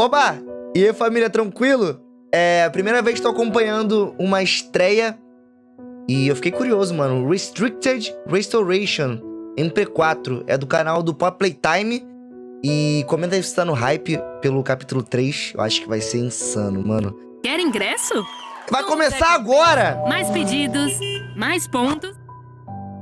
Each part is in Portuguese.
Oba! E aí, família, tranquilo? É a primeira vez que tô acompanhando uma estreia e eu fiquei curioso, mano. Restricted Restoration mp4 é do canal do Playtime. E comenta aí se tá no hype pelo capítulo 3. Eu acho que vai ser insano, mano. Quer ingresso? Vai começar agora! Mais pedidos, mais pontos.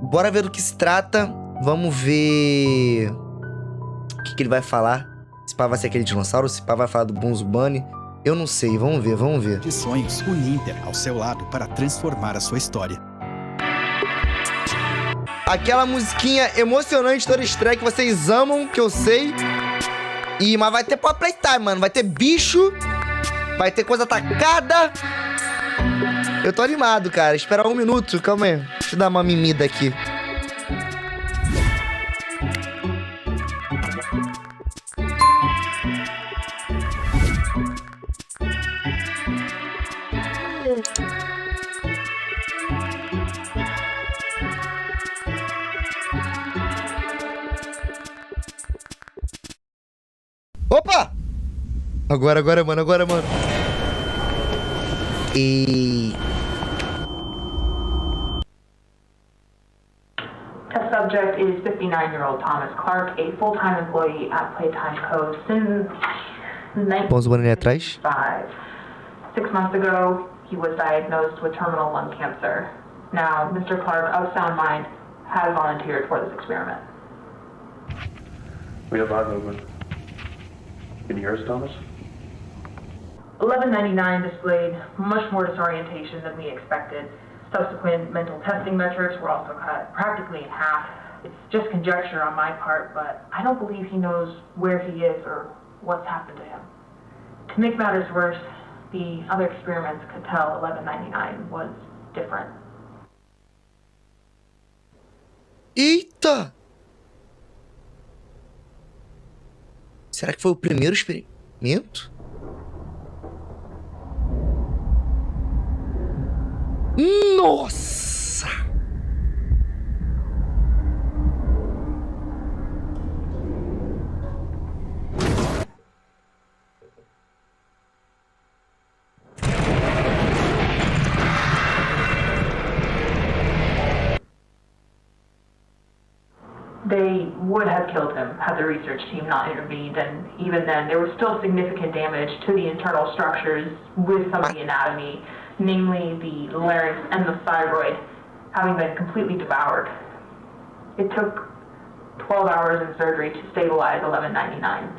Bora ver do que se trata. Vamos ver o que ele vai falar. Se pá vai ser aquele dinossauro, se pá vai falar do Bonzo Bunny. Eu não sei, vamos ver, vamos ver. De sonhos, o Inter ao seu lado para transformar a sua história. Aquela musiquinha emocionante toda estreia que vocês amam, que eu sei. Mas vai ter Playtime, mano. Vai ter bicho. Vai ter coisa atacada. Eu tô animado, cara. Espera um minuto, calma aí. Deixa eu dar uma mimida aqui. Opa! Agora, mano. Test subject is 59-year-old Thomas Clark, a full-time employee at Playtime Co. since Bonzo Bunny ali atrás. 1995. 6 months ago, he was diagnosed with terminal lung cancer. Now, Mr. Clark, of sound mind, has volunteered for this experiment. We have eye movement. Can you hear us, Thomas? 1199 displayed much more disorientation than we expected. Subsequent mental testing metrics were also cut practically in half. It's just conjecture on my part, but I don't believe he knows where he is or what's happened to him. To make matters worse, the other experiments could tell 1199 was different. Eita! Será que foi o primeiro experimento? Nossa! They would have killed him had the research team not intervened, and even then there was still significant damage to the internal structures with some of the anatomy, namely the larynx and the thyroid, having been completely devoured. It took 12 hours in surgery to stabilize 1199.